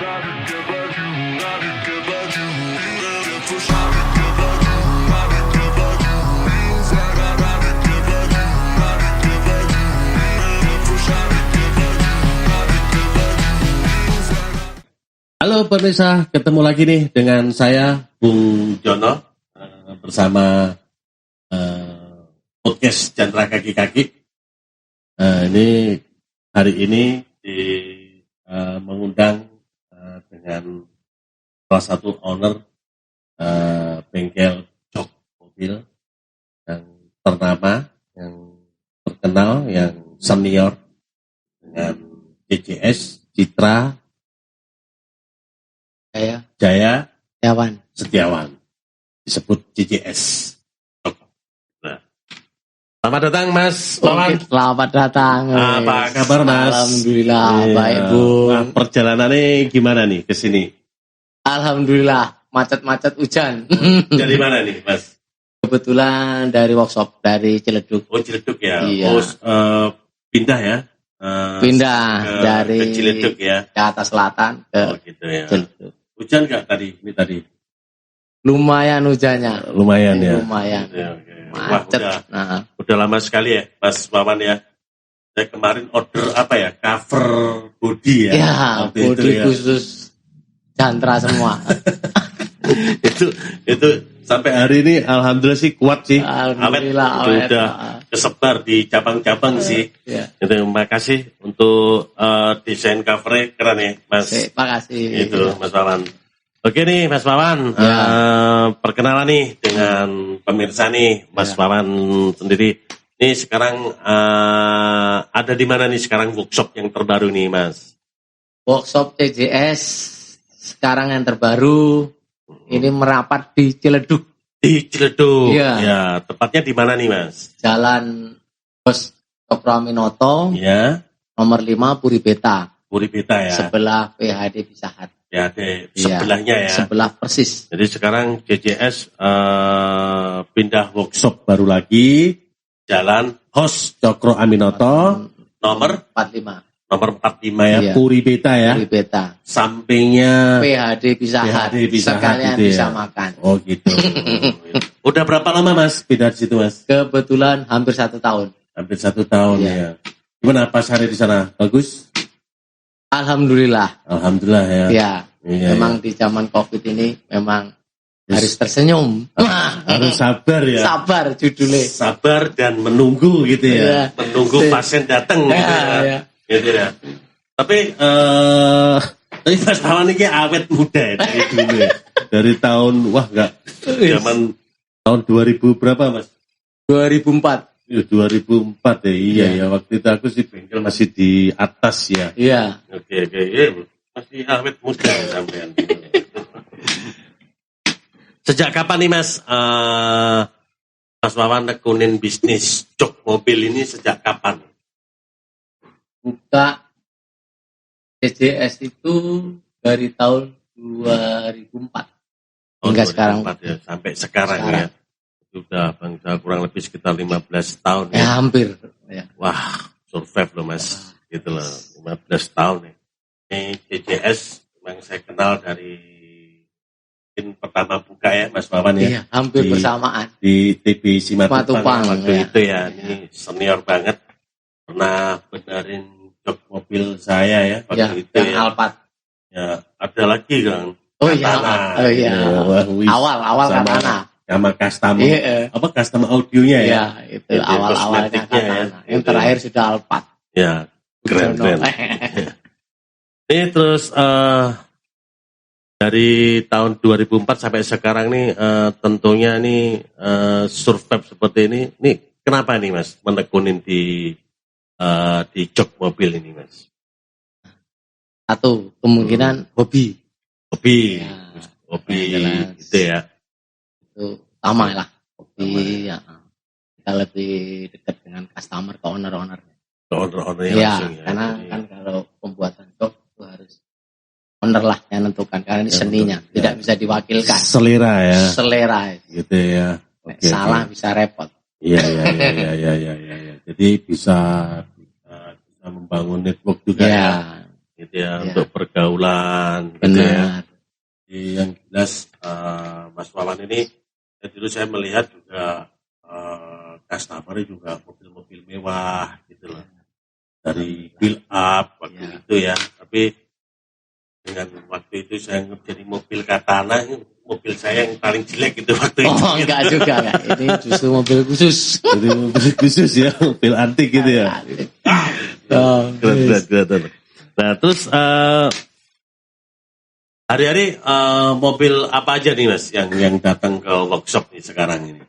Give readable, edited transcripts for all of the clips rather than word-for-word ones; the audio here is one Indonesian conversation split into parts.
Halo pemirsa, ketemu lagi nih dengan saya Bung Jono bersama podcast Chandra Kaki-Kaki. Ini hari ini mengundang dengan salah satu owner bengkel jok mobil yang ternama, yang terkenal, yang senior dengan CCS Citra Jaya Setiawan, disebut CCS. Nah, selamat datang Mas Wawan. Selamat datang. Apa kabar Mas? Alhamdulillah baik Bu. Nah, perjalanannya gimana nih ke sini? Alhamdulillah macet-macet hujan. Dari mana nih Mas? Kebetulan dari workshop dari Ciledug. Oh Ciledug ya. Iya. Pindah ya? Pindah dari ke Ciledug ya. Ke atas selatan ke gitu ya. Ciledug. Hujan nggak tadi? Ini tadi. Lumayan hujannya. Lumayan ya. Lumayan. Okay. Macet. Wah, udah lama sekali ya, Mas Wawan ya. Saya kemarin order apa ya? Cover body ya. Ya, body ya. Khusus Chandra semua. itu sampai hari ini alhamdulillah sih kuat sih. Alhamdulillah. Udah kesebar di cabang-cabang sih. Ya. Itu terima kasih untuk desain covernya keren ya, Mas. Terima kasih. Itu Mas Wawan. Oke nih Mas Wawan, perkenalan nih dengan pemirsa nih, Mas Wawan sendiri. Ini sekarang ada di mana nih sekarang workshop yang terbaru nih Mas? Workshop CCS sekarang yang terbaru ini merapat di Ciledug. Di Ciledug. Iya. Ya, tepatnya di mana nih Mas? Jalan Bos Cokro Aminoto. Ya. Nomor 5 Puri Beta. Puri Beta ya. Sebelah PHD Pisahat. Ya, sebelahnya ya. Sebelah persis. Jadi sekarang CCS pindah workshop baru lagi, Jalan Hos Cokro Aminoto, nomor 45. Nomor 45 ya, Iya. Puri Beta ya. Puri Beta. Sampingnya PHD Pisahat. Sekalian gitu bisa ya. makan. Oh gitu. Udah berapa lama Mas pindah di situ Mas? Kebetulan hampir 1 tahun. Hampir 1 tahun Iya. ya. Gimana pasarnya di sana? Bagus? Alhamdulillah. Alhamdulillah ya. Ya. Iya, Memang di zaman Covid ini memang harus tersenyum. Harus sabar ya. Sabar judulnya. Sabar dan menunggu gitu ya. Iya. Menunggu pasien datang gitu ya. Ya. Gitu ya. Tapi Mas Wawan ini awet muda ya dari dulu ya. Dari tahun zaman tahun 2000 berapa Mas? 2004. 2004 ya. Iya ya. Waktu itu aku sih bengkel masih di atas ya. Iya. Oke. Ya, masih awet muda ya sampean. Sejak kapan nih Mas Mas Wawan nekunin bisnis jok mobil ini sejak kapan? Buka CCS itu dari tahun 2004 hingga sekarang. Ya, sampai sekarang ya. Sudah bangsa kurang lebih sekitar 15 tahun ya. Ya hampir. Ya. Wah, survive loh Mas. Gitu loh, 15 tahun ya. Ini CCS memang saya kenal dari mungkin pertama buka ya Mas Wawan ya. Iya, hampir bersamaan. Di TB Simatupang waktu ya. itu ya. Ini senior banget. Pernah benerin jok mobil saya ya waktu itu yang ya. Alphard. Ya, ada lagi kan. Oh iya. Oh iya. Awal Katana. Sama customer. Iya. Apa customer audionya ya? Iya, itu awal-awalnya Katana. Yang terakhir sudah Alphard. Ya, keren. Ini terus dari tahun 2004 sampai sekarang nih tentunya nih survive seperti ini. Nih kenapa nih Mas menekunin di jok mobil ini Mas? Satu, kemungkinan hobi. Hobi jelas. gitu ya. Itu utama lah. Hobi ya. Kita lebih dekat dengan customer ke owner-owner. Owner-ownernya Ya, langsung ya. karena kan kalau pembuatan jok itu harus owner lah yang menentukan karena ini seninya, tidak bisa diwakilkan. Selera ya. Selera. Gitu ya. Salah bisa repot. Iya. Jadi bisa membangun network juga ya. gitu ya, Ya. untuk pergaulan gitu ya. Benar. Jadi yang jelas Mas Wawan ini dulu saya melihat juga customer juga mobil-mobil mewah gitu loh. Dari build up waktu Ya. itu ya. Tapi dengan waktu itu saya jadi mobil Katana, mobil saya yang paling jelek itu waktu itu. Oh, enggak juga enggak. Ini justru mobil khusus. Jadi mobil khusus ya, mobil antik gitu ya. Oh, Keren. Nah terus hari-hari mobil apa aja nih Mas yang datang ke workshop nih sekarang ini?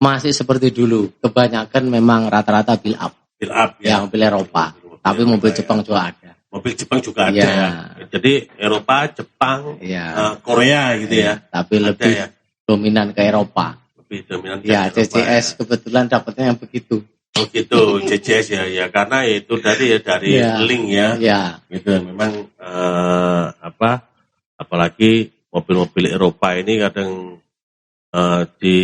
masih seperti dulu. Kebanyakan memang rata-rata build up. Build up ya. Yang mobil Eropa. Tapi mobil Jepang juga ada. Mobil Jepang juga ada Ya. ya. Jadi Eropa, Jepang, Ya. Korea gitu ya. Tapi Ada lebih ya. dominan ke Eropa. Lebih dominan ke Ya, Eropa, CCS kebetulan dapatnya yang begitu. Oh gitu, CCS ya karena itu dari Ya. link ya. Ya, Gitu memang apalagi mobil-mobil Eropa ini kadang di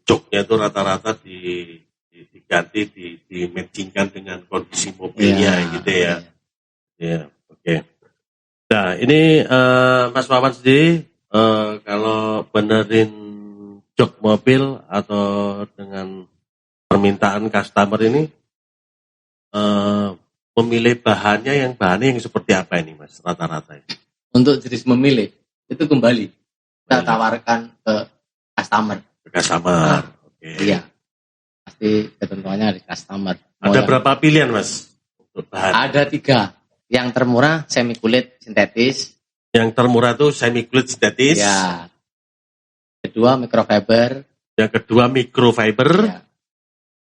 joknya itu rata-rata diganti di matchingkan dengan kondisi mobilnya ya, gitu ya. Ya, oke. Nah, ini Mas Wawan sendiri kalau benerin jok mobil atau dengan permintaan customer ini memilih bahannya yang seperti apa ini Mas rata-rata ini? Untuk jenis memilih itu kembali kita tawarkan ke customer. Ke customer. Oke. Iya. Pasti ketentuannya di customer. Ada berapa pilihan Mas untuk bahan? Ada 3. Yang termurah semi kulit sintetis. Yang termurah itu semi kulit sintetis. Ya. Kedua microfiber. Yang kedua microfiber. Ya.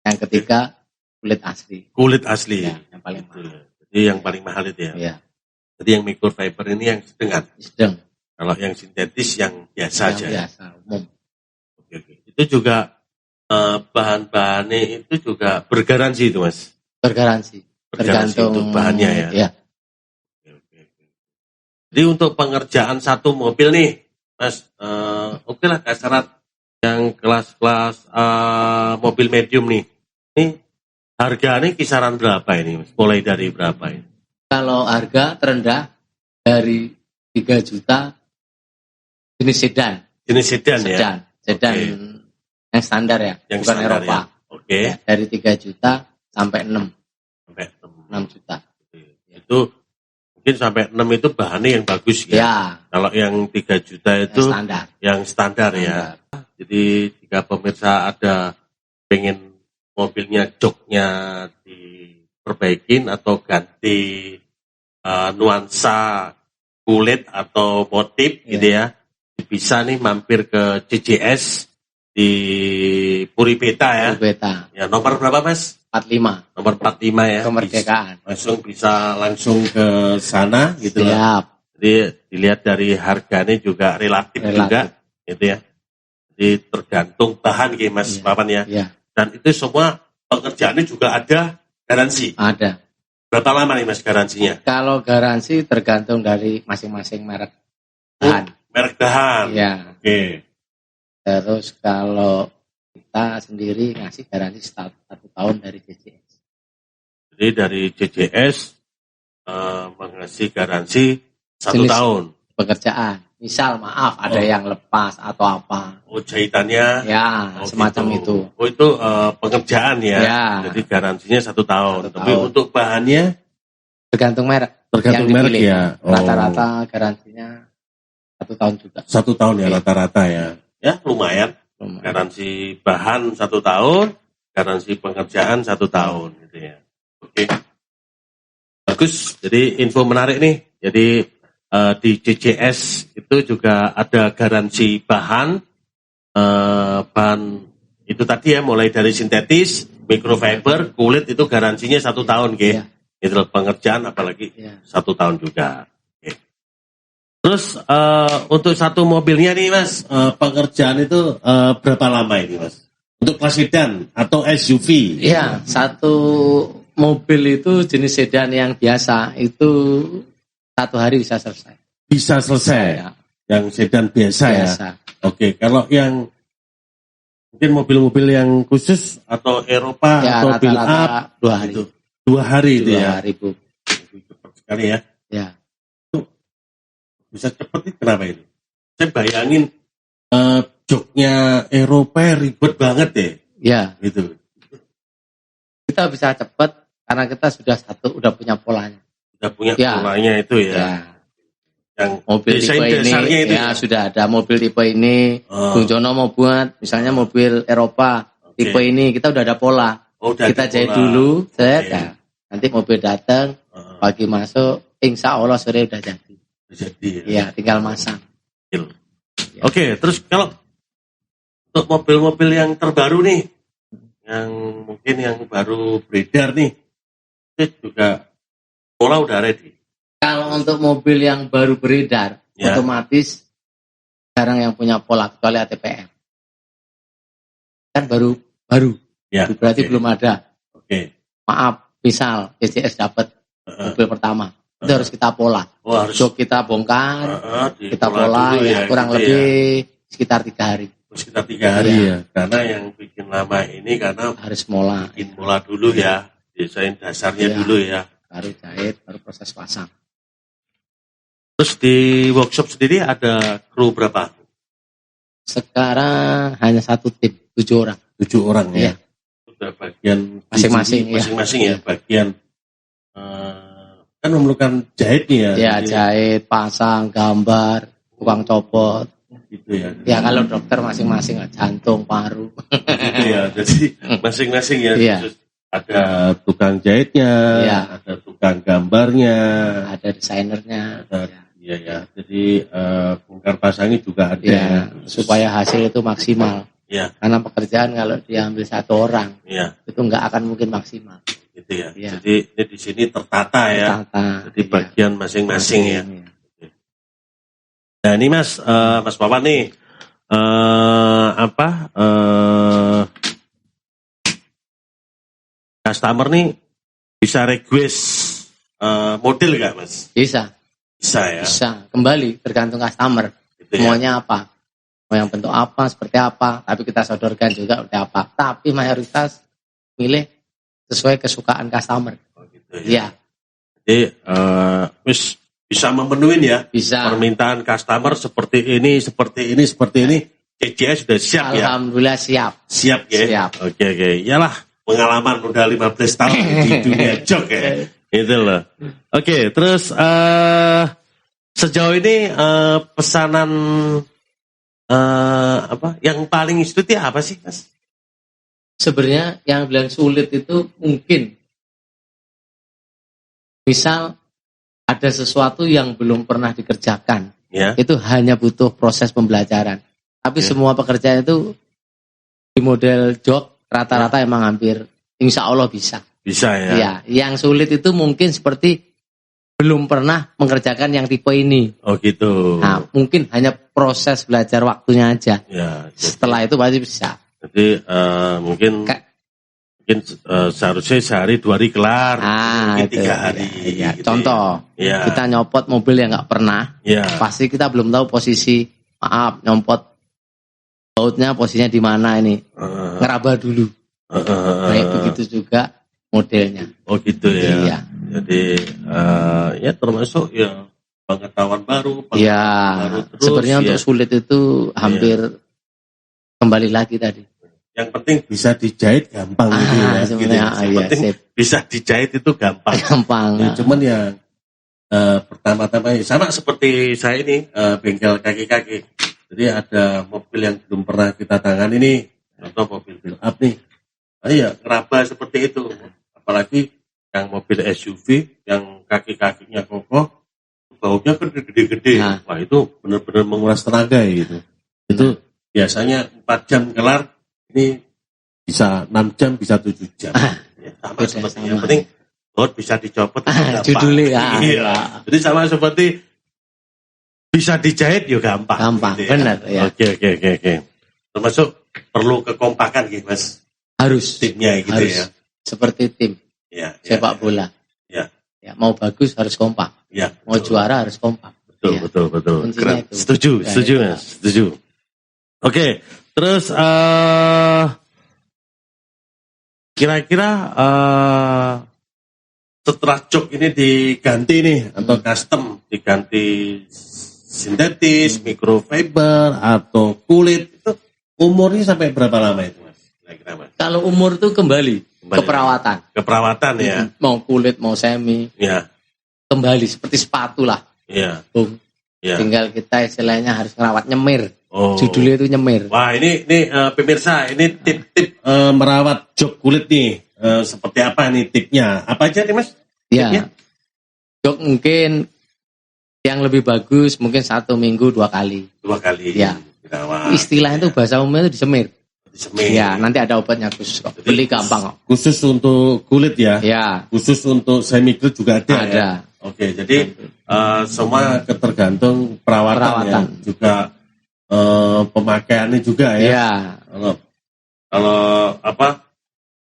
Yang ketiga kulit asli. Kulit asli. Ya, yang paling Gitu mahal. ya. Jadi yang paling mahal itu ya. Ya. Jadi yang microfiber ini yang sedang. Sedang. Kalau yang sintetis yang biasa Yang aja. biasa umum. Oke. Itu juga bahan-bahannya itu juga bergaransi itu Mas. Bergaransi. Bergaransi Tergantung untuk bahannya ya. Ya. Oke. Jadi untuk pengerjaan satu mobil nih, Mas, oke lah syarat yang kelas-kelas mobil medium nih. Ini harganya kisaran berapa ini, Mas? Mulai dari berapa ini? Kalau harga terendah dari 3 juta jenis sedan. Jenis sedan ya. Sedan Oke. yang standar ya, Yang bukan standar Eropa. ya. Oke. Ya, dari 3 juta sampai 6 Sampai 6. juta. Itu mungkin sampai 6 itu bahannya yang bagus ya. Ya, Kalau yang 3 juta itu standar. yang standar ya. Jadi jika pemirsa ada pengen mobilnya joknya diperbaikin atau ganti nuansa kulit atau motif gitu ya, bisa nih mampir ke CJS di Puri Beta ya. Beta Ya nomor berapa Mas? 45 Nomor 45 ya. kemerdekaan. Bisa langsung ke sana gitu loh. Siap. Jadi dilihat dari harganya juga relatif. Juga gitu ya. Jadi tergantung bahan gitu Mas Papan ya. Iya. Dan itu semua pengerjaannya juga ada garansi. Ada. Berapa lama nih Mas garansinya? Kalau garansi tergantung dari masing-masing merek bahan. Merek bahan. Ya. Oke. Terus kalau kita sendiri ngasih garansi 1 tahun dari CCS. Jadi dari CCS mengasih garansi 1 Jenis tahun. Pekerjaan. Misal maaf ada yang lepas atau apa. Oh jahitannya. Ya, semacam itu. Oh itu pengerjaan ya. Ya. Jadi garansinya 1 tahun. 1 Tapi tahun. untuk bahannya Tergantung merek. tergantung yang merek dipilih. ya. Oh. Rata-rata garansinya 1 tahun juga. 1 tahun ya Iya. rata-rata ya. Ya lumayan. Lumayan. Garansi bahan 1 tahun, garansi pengerjaan 1 tahun gitu ya. Oke. Bagus. Jadi info menarik nih. Jadi di CCS itu juga ada garansi bahan bahan itu tadi ya, mulai dari sintetis, microfiber, kulit itu garansinya 1 tahun, Iya. Itu pengerjaan apalagi Iya. 1 tahun juga. Oke. Terus untuk satu mobilnya nih Mas, pengerjaan itu berapa lama ini Mas? Untuk kelas sedan atau SUV? Iya, satu mobil itu jenis sedan yang biasa itu 1 hari bisa selesai. Bisa selesai. Ya, Yang sedan biasa ya. biasa. Oke, kalau yang mungkin mobil-mobil yang khusus atau Eropa Ya, atau build up rata-rata 2 hari. itu 2 hari itu 2 ya. hari Bu. sekali ya. Ya. Bisa cepet itu kenapa itu? Saya bayangin joknya Eropa ribet banget deh. Ya. Gitu. Kita bisa cepat karena kita sudah punya polanya. Sudah punya Ya. polanya itu ya. Ya. Yang Mobil desain tipe ini dasarnya itu ya sudah ada mobil tipe ini. Bung Jono mau buat misalnya mobil Eropa tipe ini, kita udah ada pola. Kita jahit dulu, ya. Nanti mobil datang, pagi masuk, insya Allah sore udah jadi. Jadi ya, tinggal masang. Ya. Oke, terus kalau untuk mobil-mobil yang terbaru nih, yang mungkin yang baru beredar nih, itu juga pola udah ready. Kalau untuk mobil yang baru beredar, otomatis jarang yang punya pola kecuali ATPR. Kan baru. Ya, berarti belum ada. Maaf, misal PCS dapat mobil pertama, itu harus kita pola. Jok kita bongkar, kita pola ya, kurang lebih sekitar 3 hari. Sekitar 3 hari ya. Karena yang bikin lama ini karena harus mola. Bikin pola dulu ya, desain dasarnya dulu ya. Baru jahit, baru proses pasang. Terus di workshop sendiri ada kru berapa? Sekarang hanya 1 tim, 7 orang. 7 orang ya. Sudah bagian masing-masing ya. Bagian kan memerlukan jahit nih ya. Ya, jahit, pasang, gambar, tukang copot. Gitu ya. Ya kalau dokter masing-masing jantung, paru. Gitu ya. Jadi masing-masing ya. Iya. Ada tukang jahitnya, ada tukang gambarnya, ada desainernya. Iya ya. Jadi bongkar pasangnya juga ada. Ya, supaya hasil itu maksimal. Ya. Karena pekerjaan kalau diambil 1 orang, itu nggak akan mungkin maksimal. Gitu ya. Jadi ini di sini tertata ya. Jadi bagian masing-masing ya. Nah ini Mas Pawan nih, customer nih bisa request model nggak Mas? Bisa ya. Bisa. Kembali tergantung customer. Gitu maunya apa? Mau yang bentuk apa, seperti apa, tapi kita sodorkan juga seperti apa. Tapi mayoritas milih sesuai kesukaan customer. Gitu ya. Jadi bisa memenuhi ya. Bisa. Permintaan customer seperti ini. CCS sudah siap ya. Alhamdulillah siap. Siap ya. Siap. Oke. Iyalah pengalaman udah 15 tahun di dunia jok ya. Itu loh. Oke, terus sejauh ini pesanan yang paling sulit apa sih Mas? Sebenarnya yang bilang sulit itu mungkin misal ada sesuatu yang belum pernah dikerjakan, itu hanya butuh proses pembelajaran. Tapi semua pekerjaan itu di model jok rata-rata emang hampir insya Allah bisa. Bisa ya. Ya, yang sulit itu mungkin seperti belum pernah mengerjakan yang tipe ini. Oh gitu. Nah, mungkin hanya proses belajar waktunya aja. Ya. Setelah itu pasti bisa. Jadi mungkin seharusnya sehari 2 hari kelar. Mungkin 3 hari. Ya. Gitu Contoh, kita nyopot mobil yang nggak pernah. Pasti kita belum tahu posisi. Maaf, nyopot bautnya posisinya di mana ini. Ngeraba dulu. Nah, begitu juga modelnya. Oh gitu ya. Iya. Jadi ya termasuk ya pengetahuan baru. Baru terus. Sebenarnya untuk sulit itu hampir kembali lagi tadi. Yang penting bisa dijahit gampang gitu ya. Yang penting bisa dijahit itu gampang. Ya, cuman yang pertama-tama sama seperti saya ini bengkel kaki-kaki. Jadi ada mobil yang belum pernah kita tangani ini atau mobil build up nih. Ya ngeraba seperti itu. Apalagi yang mobil SUV yang kaki-kakinya kokoh, bautnya kan gede-gede. Wah itu benar-benar menguras tenaga gitu. Itu biasanya 4 jam kelar, ini bisa 6 jam, bisa 7 jam. Sama seperti yang penting baut bisa dicopot. Judulnya iya. Jadi sama seperti bisa dijahit ya gampang. Gampang, gitu ya. Benar ya. Oke. Termasuk perlu kekompakan gitu Mas. Harus. Timnya gitu harus. Ya. Seperti tim. Sepak bola. Ya, mau bagus harus kompak. Mau juara harus kompak. Betul. Keren. Setuju Mas. Setuju. Oke, terus kira-kira setelah jok ini diganti nih atau custom, diganti sintetis, microfiber atau kulit, itu umurnya sampai berapa lama itu Mas? Mas? Kalau umur itu kembali ke perawatan. Ke perawatan ya. Mau kulit, mau semi. Ya. Kembali seperti sepatu lah. Iya. Ya. Tinggal kita istilahnya harus merawat nyemir. Judulnya itu nyemir. Wah, ini pemirsa, ini tip-tip merawat jok kulit nih. Seperti apa nih tipnya? Apa aja nih Mas? Ya. Jok mungkin yang lebih bagus mungkin 1 minggu 2 kali. 2 kali. Ya. Istilahnya itu bahasa umumnya itu disemir. Ya, nanti ada obatnya khusus kok. Beli gampang kok. Khusus untuk kulit ya? Ya. Khusus untuk semi kulit juga ada. Ada. Ya? Oke, jadi semua tergantung perawatan. Ya. Juga pemakaiannya juga ya. Ya. Kalau apa?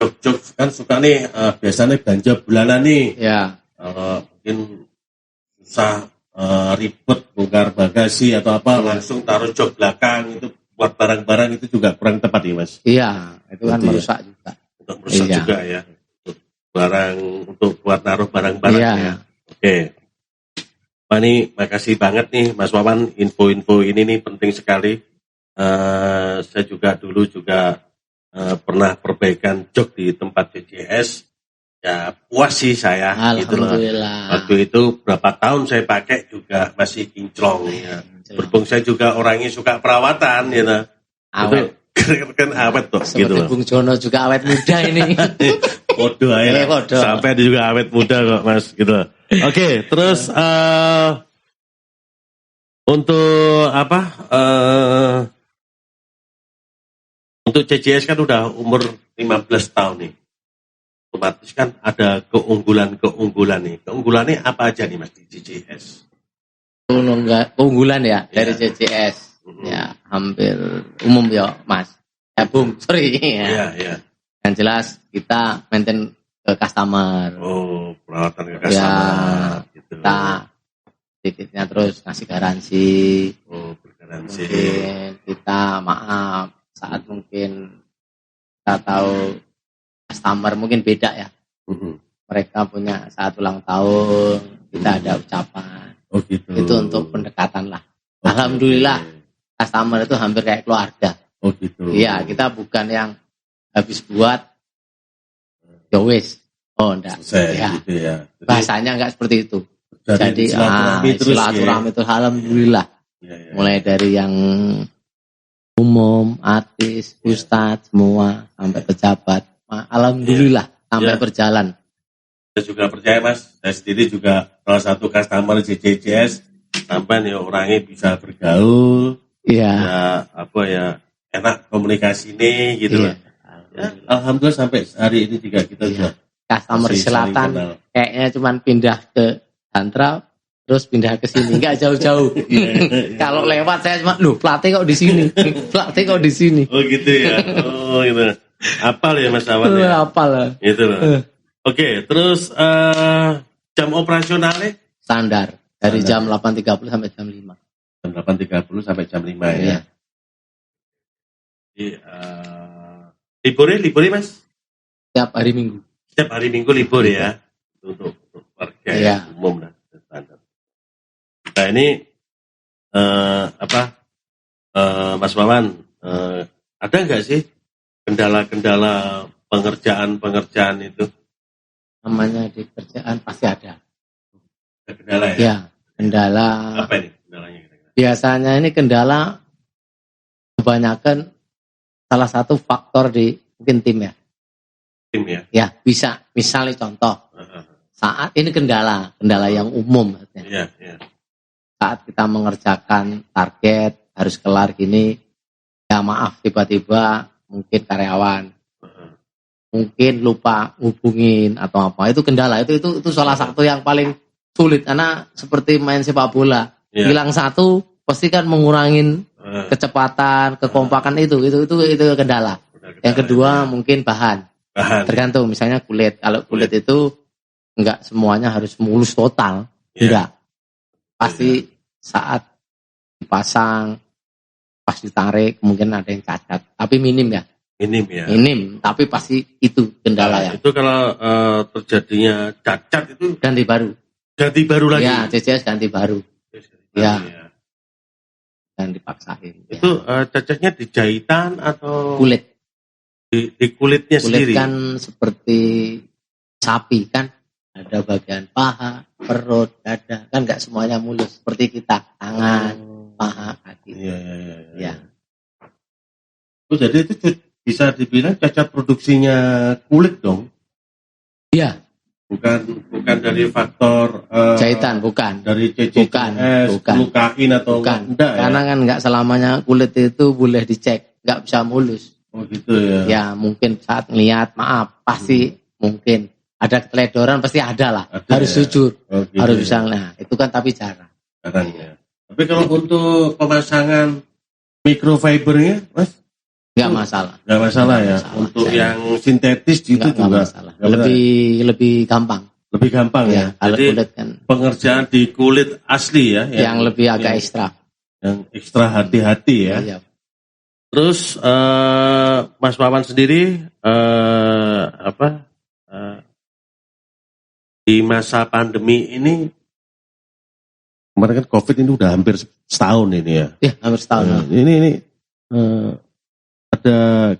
Jok kan suka nih biasanya belanja bulanan nih. Ya. Mungkin susah ribet bongkar bagasi atau apa langsung taruh jok belakang itu buat barang-barang itu juga kurang tepat ya Mas. Iya, itu kan merusak juga. Untuk merusak juga ya. Barang untuk buat naruh barang-barang ya. Oke. Pak ini makasih banget nih Mas Wawan, info-info ini nih penting sekali. Saya juga dulu pernah perbaikan jok di tempat CCS. Ya puas sih saya. Alhamdulillah. Waktu itu berapa tahun saya pakai juga masih kinclong ya. Berhubung saya juga orangnya suka perawatan gitu. Awet. Itu kan awet tuh. Seperti gitu. Bung Jono juga awet muda ini. Podo aja. Sampai ada juga awet muda kok Mas gitu. Oke, terus untuk apa? Untuk CCS kan udah umur 15 tahun nih. Otomatis kan ada keunggulan nih. Keunggulannya apa aja nih Mas di CCS? Keunggulan ya dari CCS. Ya, hampir umum ya Mas. Ya Bung, sorry. Iya. Yang jelas kita maintain ke customer. Oh, perawatan ke customer. Ya, gitu. Kita sedikitnya terus ngasih garansi. Oh, bergaransi. Mungkin kita maaf saat mungkin kita tahu customer mungkin beda ya. Mereka punya saat ulang tahun, kita ada ucapan. Oh gitu. Itu untuk pendekatan lah. Alhamdulillah, customer itu hampir kayak keluarga. Oh gitu. Iya, kita bukan yang habis buat yowes. Oh enggak. Ya. Gitu ya. Bahasanya enggak seperti itu. Jadi silaturahmi itu alhamdulillah. Ya. Mulai dari yang umum, artis, ustadz, semua sampai pejabat. Alhamdulillah sampai berjalan. Saya juga percaya Mas, saya sendiri juga salah satu customer CCS, sampai nih orangnya bisa bergaul, ya apa ya enak komunikasi nih gitu lah. Ya, alhamdulillah sampai hari ini juga kita juga customer selatan kayaknya cuma pindah ke Tantra terus pindah ke sini nggak jauh-jauh. Kalau lewat saya cuma pelatih kok di sini, pelatih kok di sini. Oh gitu ya, oh gitu. Apal ya Mas Awan ya? Apal. Gitu loh. Oke, terus jam operasionalnya? Standar. Dari jam 8.30 sampai jam 5. Jam 8.30 sampai jam 5 ya? Iya. Jadi, liburnya Mas? Setiap hari Minggu. Setiap hari Minggu libur ya? Untuk warga umum dan standar. Nah ini, Mas Wawan, ada nggak sih kendala-kendala pengerjaan itu? Namanya di kerjaan pasti ada. Ada kendala ya? Ya, kendala. Apa ini kendalanya? Biasanya ini kendala kebanyakan salah satu faktor di mungkin tim ya. Tim ya? Ya, bisa. Misalnya contoh, saat ini kendala yang umum. Iya. Saat kita mengerjakan target, harus kelar gini, ya maaf tiba-tiba mungkin karyawan mungkin lupa hubungin atau apa, itu kendala, itu salah satu yang paling sulit karena seperti main sepak bola, hilang satu pasti kan mengurangin kecepatan, kekompakan itu kendala. Yang kedua mungkin bahan. Tergantung misalnya kulit, kalau kulit itu enggak semuanya harus mulus total, enggak. Pasti saat dipasang pas ditarik mungkin ada yang cacat, tapi minim ya. Minim, tapi pasti itu kendala ya. Itu kalau terjadinya cacat itu ganti baru. Ganti baru lagi. Ya, CCS ganti baru. Ya. Dan dipaksain. Itu cacatnya di jahitan atau kulit? Di kulitnya sendiri. Kulit kan seperti sapi kan, ada bagian paha, perut, dada, kan nggak semuanya mulus seperti kita, tangan, paha, kaki. Iya. Oh, jadi itu bisa dibilang cacat produksinya kulit dong? Iya. Bukan dari faktor jahitan, bukan. Dari CCS, lukain atau bukan. Enggak, karena kan nggak selamanya kulit itu boleh dicek, nggak bisa mulus. Oh gitu ya. Ya mungkin saat ngeliat, maaf, pasti mungkin ada keteledoran, pasti ada lah. Harus jujur, harus bisa. Nah itu kan tapi jarang. Jarang ya. Tapi kalau untuk pemasangan microfibernya, Mas? Nggak masalah. Nggak masalah ya. Untuk yang sintetis itu juga masalah. Lebih gampang. Lebih gampang ya. Kalau jadi kulit kan pengerjaan di kulit asli ya. Yang lebih agak ekstra. Yang ekstra hati-hati ya. Iya. Terus Mas Wawan sendiri di masa pandemi ini, kemarin kan COVID ini udah hampir setahun ini ya. Iya, hampir setahun. Ini ada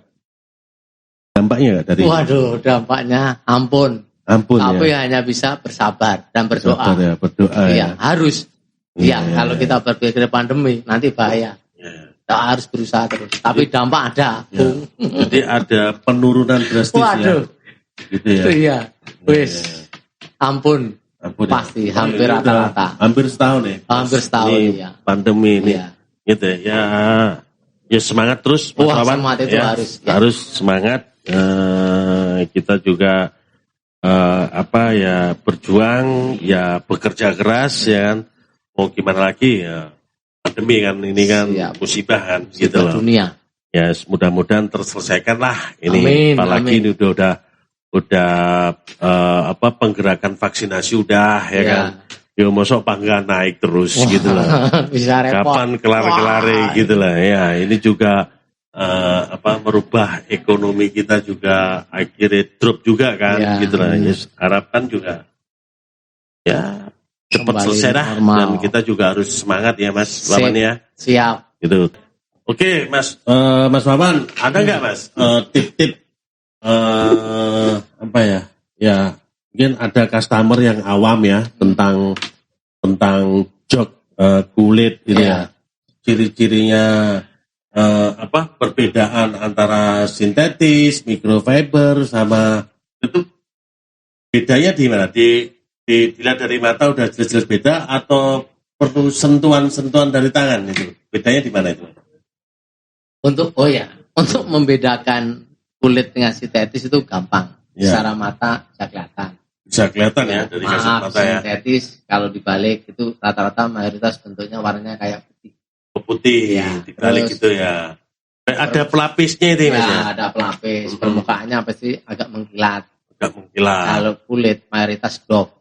dampaknya dari? Waduh, dampaknya ampun. Tapi hanya bisa bersabar dan berdoa. Berdoa ya. Harus. Kalau kita berpikir pandemi nanti bahaya. Kita harus berusaha terus. Tapi dampak ada. Jadi ada penurunan drastis. Waduh. Gitu ya. Iya. Wis. Ampun. Pasti hampir rata-rata. Hampir setahun ya. Hampir setahun ya. Pandemi ini. Gitu ya. Ya semangat terus Mas Wawan. Semangat itu harus semangat. Kita juga berjuang, bekerja keras ya kan. Mau gimana lagi ya. Pandemi kan ini kan musibah kan gitu loh. Dunia. Ya mudah-mudahan terselesaikan lah ini. Apalagi ini udah penggerakan vaksinasi udah ya kan. Yo mosok pangga naik terus gitu loh. Bisa repot. Kapan kelar-kelare gitu lah ya. Ini juga merubah ekonomi kita juga akhirnya drop juga kan gitu lah. Ya, harapkan juga ya cepat selesai dah, dan kita juga harus semangat ya Mas Wawan ya. Siap. Gitu. Oke Mas Wawan, ada nggak Mas tip-tip Ya mungkin ada customer yang awam ya tentang jok kulit gitu ya. Ciri-cirinya perbedaan antara sintetis, microfiber sama itu bedanya di mana? Dilihat dari mata udah jelas-jelas beda atau perlu sentuhan dari tangan itu? Bedanya di mana itu? Untuk membedakan kulit dengan sintetis itu gampang. Secara mata bisa kelihatan. Bisa kelihatan ya dari kasat mata ya. Sintetis kalau dibalik itu rata-rata mayoritas bentuknya warnanya kayak putih. Putih dibalik gitu ya. Ada pelapisnya itu Mas ya? Ada pelapis. Permukaannya pasti agak mengkilat. Kalau kulit mayoritas dop.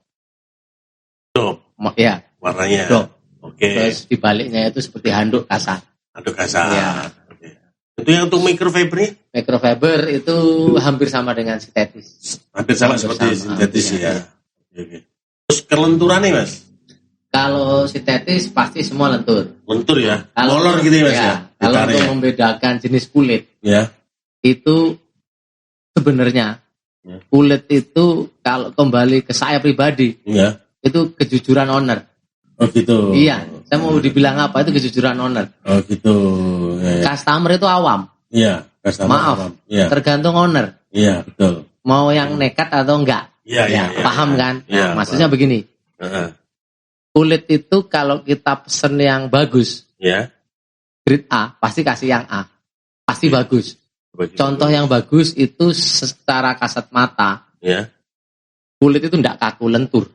Ya. Warnanya. Dop. Oke. Terus dibaliknya itu seperti handuk kasar. Handuk kasar. Ya. Oke. Itu yang untuk microfiber? Microfiber itu hampir sama dengan sintetis. Hampir sama seperti sintetis ya. Oke. Terus kelenturan nih Mas? Kalau sintetis pasti semua lentur. Lentur ya? Molor gitu ya Mas ya? Kalau untuk membedakan jenis kulit, itu sebenarnya kulit itu kalau kembali ke saya pribadi, itu kejujuran owner. Oh gitu. Iya, saya mau dibilang apa itu kejujuran owner. Oh gitu. Customer itu awam. Iya, customer awam. Tergantung owner. Iya, betul. Mau yang nekat atau enggak. Iya. Paham kan? Nah, maksudnya begini. Kulit itu kalau kita pesen yang bagus, grade A, pasti kasih yang A. Pasti bagus. Contoh yang bagus itu secara kasat mata, kulit itu enggak kaku, lentur.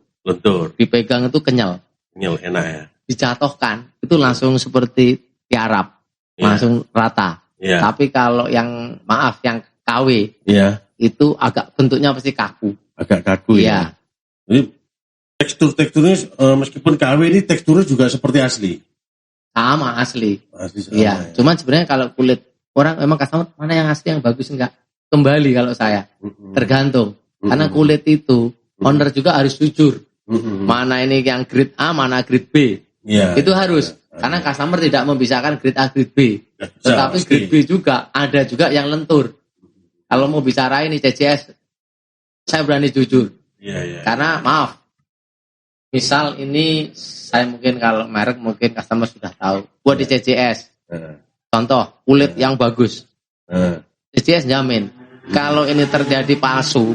Dipegang itu kenyal. Enak ya. Dijatuhkan, itu langsung seperti tiarap. Langsung rata. Tapi kalau yang, yang KW, itu agak bentuknya pasti kaku. Agak kaku ya. Ini teksturnya meskipun KW ini teksturnya juga seperti asli. Sama asli. Sama, Cuman sebenarnya kalau kulit orang memang customer mana yang asli yang bagus enggak. Kembali kalau saya tergantung. Karena kulit itu owner juga harus jujur. Mana ini yang grade A, mana grade B. Itu harus. Karena customer tidak memisahkan grade A, grade B. Tetapi grade B juga ada juga yang lentur. Kalau mau bicara ini CCS, saya berani jujur. Karena maaf, misal ini saya mungkin kalau merek mungkin customer sudah tahu. Buat di CCS, contoh kulit yang bagus, CCS jamin. Kalau ini terjadi palsu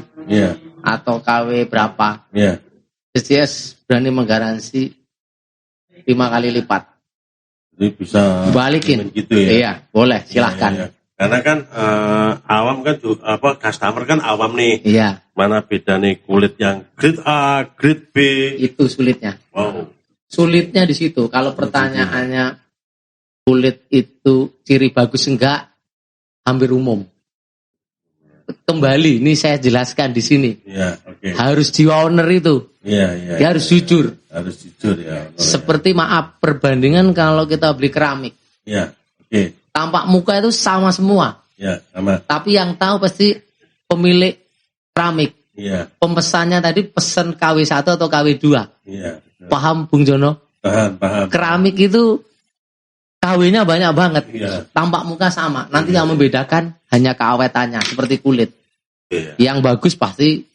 atau KW berapa, CCS berani menggaransi 5 kali lipat. Jadi bisa balikin gitu ya? Iya, boleh, silahkan. Karena kan awam kan customer kan awam nih. Iya. Mana beda nih kulit yang grade A, grade B? Itu sulitnya. Wow. Sulitnya di situ. Kalau pertanyaannya kulit itu ciri bagus enggak, hampir umum. Kembali, ini saya jelaskan di sini. Harus jiwa owner itu. Dia harus jujur. Harus jujur ya. Seperti maaf, perbandingan kalau kita beli keramik. Tampak muka itu sama semua. Sama. Tapi yang tahu pasti pemilik keramik. Pemesannya tadi pesan KW1 atau KW2. Paham Bung Jono? Paham. Keramik itu KW-nya banyak banget. Tampak muka sama. Nanti yang membedakan hanya keawetannya seperti kulit. Yang bagus pasti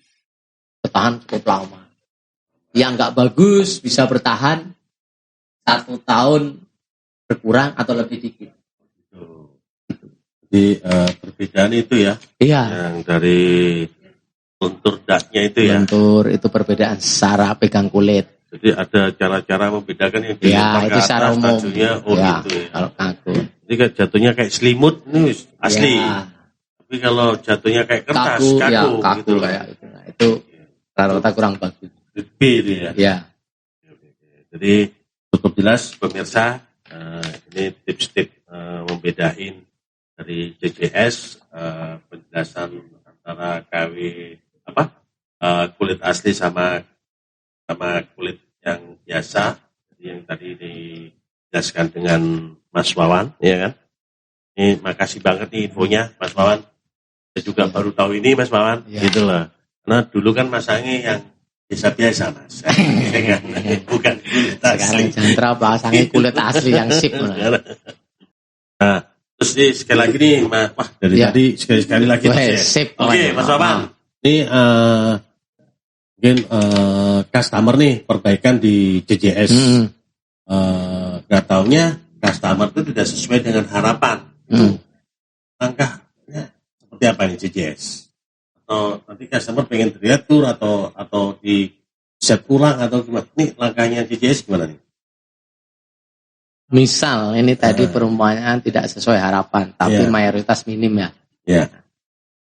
bertahan cukup lama. Yang nggak bagus bisa bertahan 1 tahun berkurang atau lebih dikit. Jadi perbedaan itu ya. Yang dari lentur dasnya itu ya. Lentur itu perbedaan secara pegang kulit. Jadi ada cara-cara membedakan yang di itu secara umum. Gitu ya. Kalau kaku. Jadi kan jatuhnya kayak selimut ini asli. Tapi kalau jatuhnya kayak kertas, kaku gitu. Kayak itu. Nah, itu rata-rata kurang bagus. B itu ya. Jadi cukup jelas pemirsa, ini tips-tips membedain dari CCS, penjelasan antara kulit asli sama kulit yang biasa, yang tadi dijelaskan dengan Mas Wawan, ya kan? Ini makasih banget nih infonya, Mas Wawan. Saya juga baru tahu ini, Mas Wawan, gitu loh. Karena dulu kan masangnya yang biasa-biasa, Mas. Bukan kulit asli. Sekarang Jantra pasangnya kulit asli yang sip. Nah, terus nih sekali lagi nih, wah dari tadi sekali lagi. Sip. Oke, Mas Wawan. Ini mungkin customer nih perbaikan di CCS. Gak taunya customer itu tidak sesuai dengan harapan. Langkahnya seperti apa nih CCS? Atau nanti customer pengen diatur atau di set ulang atau gimana? Nih langkahnya CCS gimana nih? Misal ini tadi perumpamaan tidak sesuai harapan, tapi mayoritas minim ya.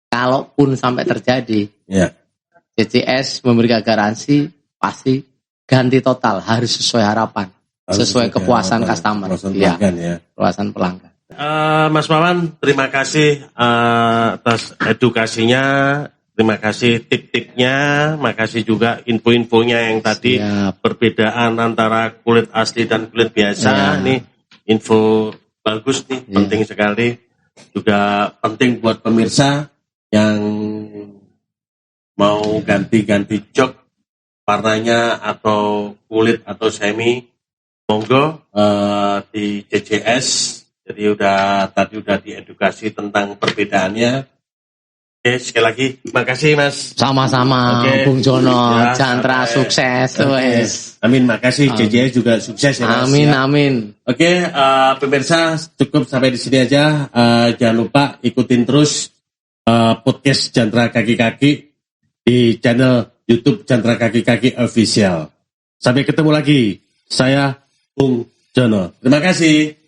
Kalaupun sampai terjadi, CCS memberikan garansi pasti ganti total, harus sesuai harapan, sesuai kepuasan customer, kepuasan pelanggan. Mas Wawan, terima kasih atas edukasinya, terima kasih tip-tipnya, makasih juga info-infonya yang tadi perbedaan antara kulit asli dan kulit biasa. Nih info bagus nih, penting sekali. Juga penting buat pemirsa yang mau ganti-ganti jok warnanya atau kulit atau semi, monggo di CCS. Jadi tadi udah diedukasi tentang perbedaannya. Oke, sekali lagi makasih Mas. Sama-sama Bung Jono, Jantra sukses. Amin, makasih. CCS juga sukses ya Mas. Amin. Oke, pemirsa cukup sampai di sini aja. Jangan lupa ikutin terus podcast Jantra Kaki-Kaki di channel YouTube Jantra Kaki-Kaki Official. Sampai ketemu lagi. Saya Bung Jono. Terima kasih.